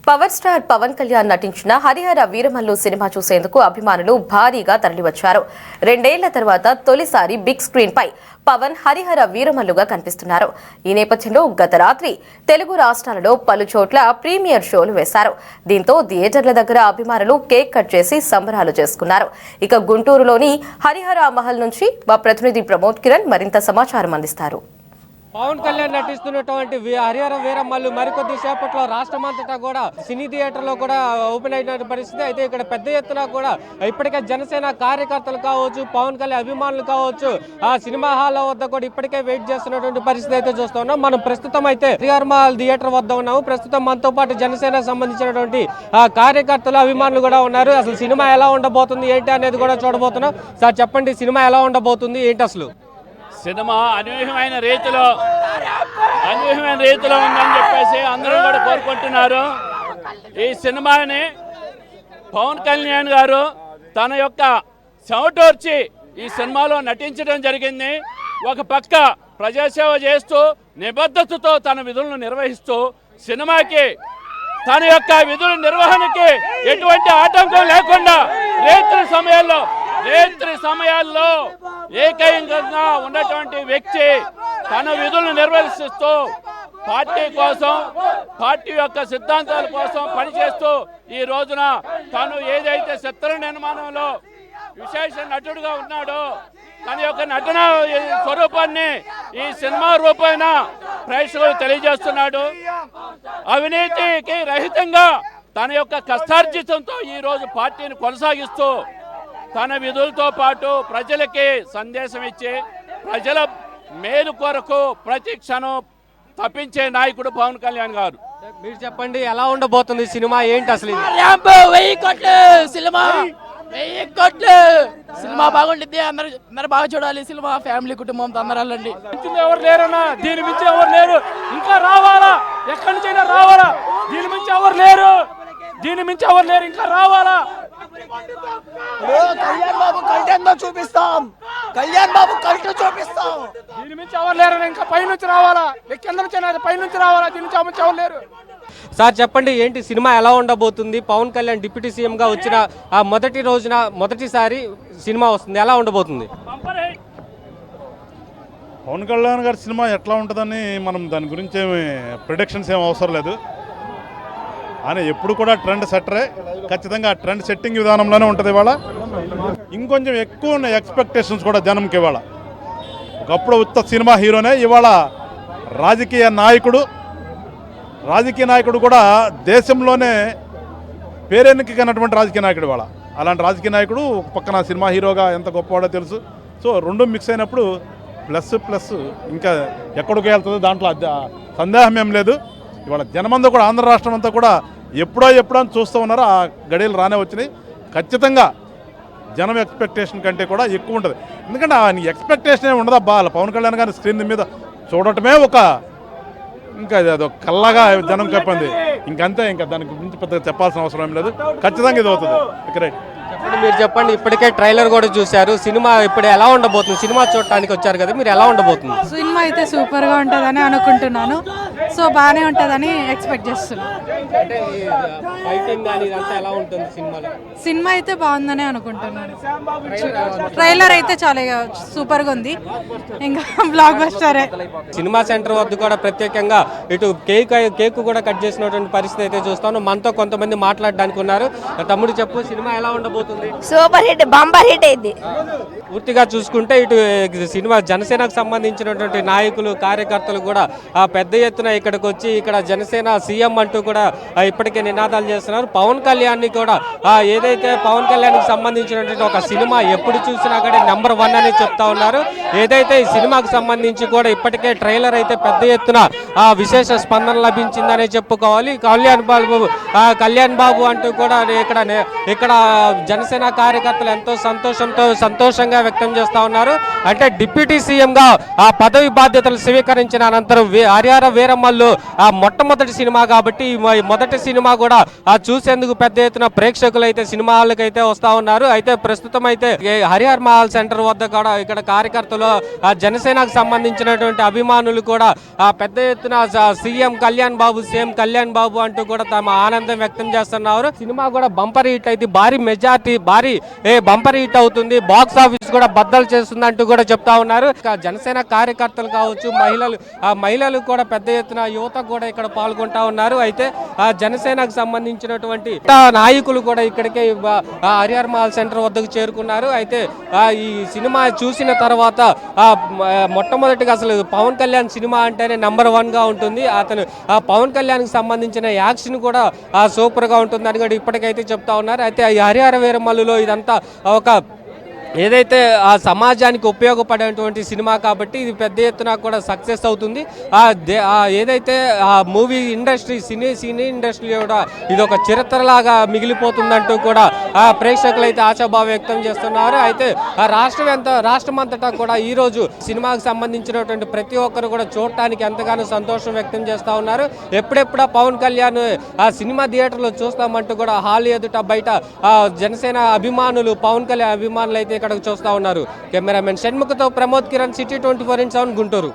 Power star Pawan Kalyan నటించిన Harihara Veeramallu cinema చూసేందుకు అభిమానులు భారీగా తరలివచ్చారు. 2 ఏళ్ల తర్వాత తొలిసారి బిగ్ స్క్రీన్ పై పవన్ హరిహర వీరమల్లుగా కనిపిస్తున్నారు. ఈ నేపథ్యంలో గత రాత్రి తెలుగు రాష్ట్రాలలో పలు చోట్ల ప్రీమియర్ షోలు వేశారు. దీంతో థియేటర్ల దగ్గర అభిమానులు కేక్ కట్ చేసి సంబరాలు చేసుకున్నారు. ఇక గుంటూరులోని హరిహర మహల్ నుంచి మా ప్రతినిధి ప్రమోద్ కిరణ్ మరింత సమాచారం అందిస్తారు. పవన్ కళ్యాణ్ నటిస్తున్నటువంటి హరిహర వీరమల్లు మరికొద్ది సేపట్లో రాష్ట్రమంతటా కూడా సినీ థియేటర్లో కూడా ఓపెన్ అయిన పరిస్థితి. అయితే ఇక్కడ పెద్ద ఎత్తున కూడా ఇప్పటికే జనసేన కార్యకర్తలు కావచ్చు, పవన్ కళ్యాణ్ అభిమానులు కావచ్చు, ఆ సినిమా హాల్ వద్ద కూడా ఇప్పటికే వెయిట్ చేస్తున్నటువంటి పరిస్థితి అయితే చూస్తా ఉన్నాం. మనం ప్రస్తుతం అయితే హరిహర మహల్ థియేటర్ వద్ద ఉన్నాము. ప్రస్తుతం మనతో పాటు జనసేనకు సంబంధించినటువంటి కార్యకర్తలు అభిమానులు కూడా ఉన్నారు. అసలు సినిమా ఎలా ఉండబోతుంది ఏంటి అనేది కూడా చూడబోతున్నాం. సార్ చెప్పండి, సినిమా ఎలా ఉండబోతుంది ఏంటి? అసలు సినిమా అనూహ్యమైన రీతిలో ఉందని చెప్పేసి అందరూ కూడా కోరుకుంటున్నారు. ఈ సినిమాని పవన్ కళ్యాణ్ గారు తన యొక్క చెమటోర్చి ఈ సినిమాలో నటించడం జరిగింది. ఒక పక్క ప్రజాసేవ చేస్తూ నిబద్ధతతో తన విధులను నిర్వహిస్తూ సినిమాకి తన యొక్క విధుల నిర్వహణకి ఎటువంటి ఆటంకం లేకుండా రాత్రి సమయాల్లో ఏకైకంగా ఉన్నటువంటి వ్యక్తి తన విధులను నిర్వహిస్తూ పార్టీ కోసం, పార్టీ యొక్క సిద్ధాంతాల కోసం పనిచేస్తూ ఈ రోజున తను ఏదైతే చిత్ర నిర్మాణంలో విశేష నటుడుగా ఉన్నాడో తన యొక్క నటన స్వరూపాన్ని ఈ సినిమా రూపేణ ప్రేక్షకులు తెలియజేస్తున్నాడు. అవినీతికి రహితంగా తన యొక్క కష్టార్జితంతో ఈ రోజు పార్టీని కొనసాగిస్తూ తన విధులతో పాటు ప్రజలకి సందేశం ఇచ్చి ప్రజల మేలు కొరకు ప్రతి క్షణం తప్పించే నాయకుడు పవన్ కళ్యాణ్ గారు. మీరు చెప్పండి, ఎలా ఉండబోతుంది సినిమా ఏంటి? అసలు 1000 కోట్లు సినిమా, 1000 కోట్లు సినిమా బాగుంటుంది. అందరూ బాగా చూడాలి. సినిమా ఫ్యామిలీ కుటుంబంతో అందరూ వెళ్ళండి. ఎవరు లేరన్నా, దీని మించి ఎవరు లేరు. ఇంకా రావాలా, ఎక్కడి నుంచైనా రావాలా. దీని మించి ఎవరు లేరు, ఇంకా రావాలా. కళ్యాణ్ బాబు కంటెంట్ చూపిస్తాం, కళ్యాణ్ బాబు కంటెంట్ చూపిస్తాం. దీని మించి ఎవరు లేరు. ఇంకా పైనుంచి రావాలా, పైనుంచి రావాలా. దీని నుంచి ఎవరు లేరు. సార్ చెప్పండి, ఏంటి సినిమా ఎలా ఉండబోతుంది? పవన్ కళ్యాణ్ డిప్యూటీ సీఎం గా వచ్చిన ఆ మొదటిసారి సినిమా వస్తుంది, ఎలా ఉండబోతుంది? పవన్ కళ్యాణ్ గారి సినిమా ఎట్లా ఉంటుందని మనం దాని గురించి ఏమి ప్రిడిక్షన్స్ ఏమి అవసరం లేదు. ఆయన ఎప్పుడు కూడా ట్రెండ్ సెట్టరే. ఖచ్చితంగా ట్రెండ్ సెట్టింగ్ విధానంలోనే ఉంటుంది. ఇవాళ ఇంకొంచెం ఎక్కువ ఉన్న ఎక్స్పెక్టేషన్స్ కూడా జనంకి. ఇవాళ ఒకప్పుడు ఉత్త సినిమా హీరోనే, ఇవాళ రాజకీయ నాయకుడు కూడా దేశంలోనే పేరెన్నికైనటువంటి రాజకీయ నాయకుడు. ఇవాళ అలాంటి రాజకీయ నాయకుడు ఒక పక్కన సినిమా హీరోగా ఎంత గొప్పవాడో తెలుసు. సో రెండు మిక్స్ అయినప్పుడు ప్లస్ ఇంకా ఎక్కడికి వెళ్తుందో దాంట్లో సందేహం ఏం లేదు. ఇవాళ జనమంతా కూడా ఆంధ్ర రాష్ట్రం అంతా కూడా ఎప్పుడో అని చూస్తూ ఉన్నారు. ఆ గడియలు రానే వచ్చినాయి. ఖచ్చితంగా జనం ఎక్స్పెక్టేషన్ కంటే కూడా ఎక్కువ ఉంటుంది. ఎందుకంటే ఆయన ఎక్స్పెక్టేషన్ ఏమి ఉండదు. అలా పవన్ కళ్యాణ్ గారిని స్క్రీన్ మీద చూడటమే ఇంకా అదొక కళ్ళగా జనం చెప్పింది. ఇంకంతే, ఇంకా దాని గురించి పెద్దగా చెప్పాల్సిన అవసరం ఏం లేదు. ఖచ్చితంగా ఇది అవుతుంది. రైట్, మీరు చెప్పండి. ఇప్పటికే ట్రైలర్ కూడా చూశారు. సినిమా ఇప్పుడు ఎలా ఉండబోతుంది? సినిమా చూడటానికి వచ్చారు కదా, మీరు ఎలా ఉండబోతుంది? సినిమా అయితే సూపర్ గా ఉంటుందని అనుకుంటున్నాను. సో బాగానే ఉంటుందని ఎక్స్పెక్ట్ చేస్తున్నాను. సినిమా అయితే బాగుందని అనుకుంటున్నాను. ట్రైలర్ అయితే చాలా సూపర్ గా ఉంది. ఇంకా బ్లాక్ బస్టరే. సినిమా సెంటర్ వద్ద కూడా ప్రత్యేకంగా ఇటు కేక్ కూడా కట్ చేసినటువంటి పరిస్థితి అయితే చూస్తాను. మనతో కొంతమంది మాట్లాడడానికి ఉన్నారు. తమ్ముడు చెప్పు, సినిమా ఎలా ఉండబోతుంది? సూపర్ హిట్, బంపర్ హిట్ అయింది. పూర్తిగా చూసుకుంటే ఇటు సినిమా జనసేనకు సంబంధించినటువంటి నాయకులు, కార్యకర్తలు కూడా పెద్ద ఎత్తున ఇక్కడికి వచ్చి ఇక్కడ జనసేన సీఎం అంటూ కూడా ఇప్పటికే నినాదాలు చేస్తున్నారు. పవన్ కళ్యాణ్ ని కూడా ఏదైతే పవన్ కళ్యాణ్ కి సంబంధించినటువంటి ఒక సినిమా ఎప్పుడు చూసినా కూడా నెంబర్ 1 అని చెప్తా ఉన్నారు. ఏదైతే ఈ సినిమాకు సంబంధించి కూడా ఇప్పటికే ట్రైలర్ అయితే పెద్ద ఎత్తున విశేష స్పందన లభించిందనే చెప్పుకోవాలి. కళ్యాణ్ బాబు అంటూ కూడా ఇక్కడ జనసేన కార్యకర్తలు ఎంతో సంతోషంగా వ్యక్తం చేస్తా ఉన్నారు. అంటే డిప్యూటీ సీఎంగా ఆ పదవి బాధ్యతలు స్వీకరించిన అనంతరం హరిహర వీరమల్లు ఆ మొట్టమొదటి సినిమా కాబట్టి ఈ మొదటి సినిమా కూడా చూసేందుకు పెద్ద ఎత్తున ప్రేక్షకులు అయితే సినిమా హాల్కి అయితే వస్తా ఉన్నారు. అయితే ప్రస్తుతం అయితే హరిహర్ మహల్ సెంటర్ వద్ద కూడా ఇక్కడ కార్యకర్తలు జనసేనకు సంబంధించినటువంటి అభిమానులు కూడా పెద్ద ఎత్తున సీఎం కళ్యాణ్ బాబు అంటూ కూడా తమ ఆనందం వ్యక్తం చేస్తున్నారు. సినిమా కూడా బంపర్ హిట్ అయితే భారీ మెజార్టీ బంపర్ హిట్ అవుతుంది, బాక్స్ ఆఫీస్ కూడా బద్దలు చేస్తుంది అంటూ కూడా చెప్తా ఉన్నారు. జనసేన కార్యకర్తలు కావచ్చు, మహిళలు కూడా పెద్ద ఎత్తున యువత కూడా ఇక్కడ పాల్గొంటా ఉన్నారు. అయితే జనసేనకు సంబంధించినటువంటి నాయకులు కూడా ఇక్కడికే హరిహర్ మహల్ సెంటర్ వద్దకు చేరుకున్నారు. అయితే ఈ సినిమా చూసిన తర్వాత మొట్టమొదటిగా అసలు పవన్ కళ్యాణ్ సినిమా అంటేనే నెంబర్ 1 గా ఉంటుంది. అతను పవన్ కళ్యాణ్ కి సంబంధించిన యాక్షన్ కూడా సూపర్ గా ఉంటుందని కూడా ఇప్పటికైతే చెప్తా ఉన్నారు. అయితే ఈ హరిహర వీరమల్లులో ఇదంతా ఒక ఏదైతే ఆ సమాజానికి ఉపయోగపడేటువంటి సినిమా కాబట్టి ఇది పెద్ద ఎత్తున కూడా సక్సెస్ అవుతుంది. ఏదైతే ఆ మూవీ ఇండస్ట్రీ సినీ ఇండస్ట్రీ కూడా ఇది ఒక చరిత్రలాగా మిగిలిపోతుందంటూ కూడా ప్రేక్షకులు అయితే ఆశాభావం వ్యక్తం చేస్తున్నారు. అయితే రాష్ట్రం అంతటా కూడా ఈ రోజు సినిమాకు సంబంధించినటువంటి ప్రతి ఒక్కరు కూడా చూడటానికి ఎంతగానో సంతోషం వ్యక్తం చేస్తూ ఉన్నారు. ఎప్పుడెప్పుడా పవన్ కళ్యాణ్ ఆ సినిమా థియేటర్లో చూస్తామంటూ కూడా హాల్ ఎదుట బయట జనసేన అభిమానులు పవన్ కళ్యాణ్ అభిమానులు అయితే ఇక్కడ చూస్తా ఉన్నారు. కెమెరామెన్ షణ్ముఖతో ప్రమోద్ కిరణ్, సిటీ 24/7 గుంటూరు.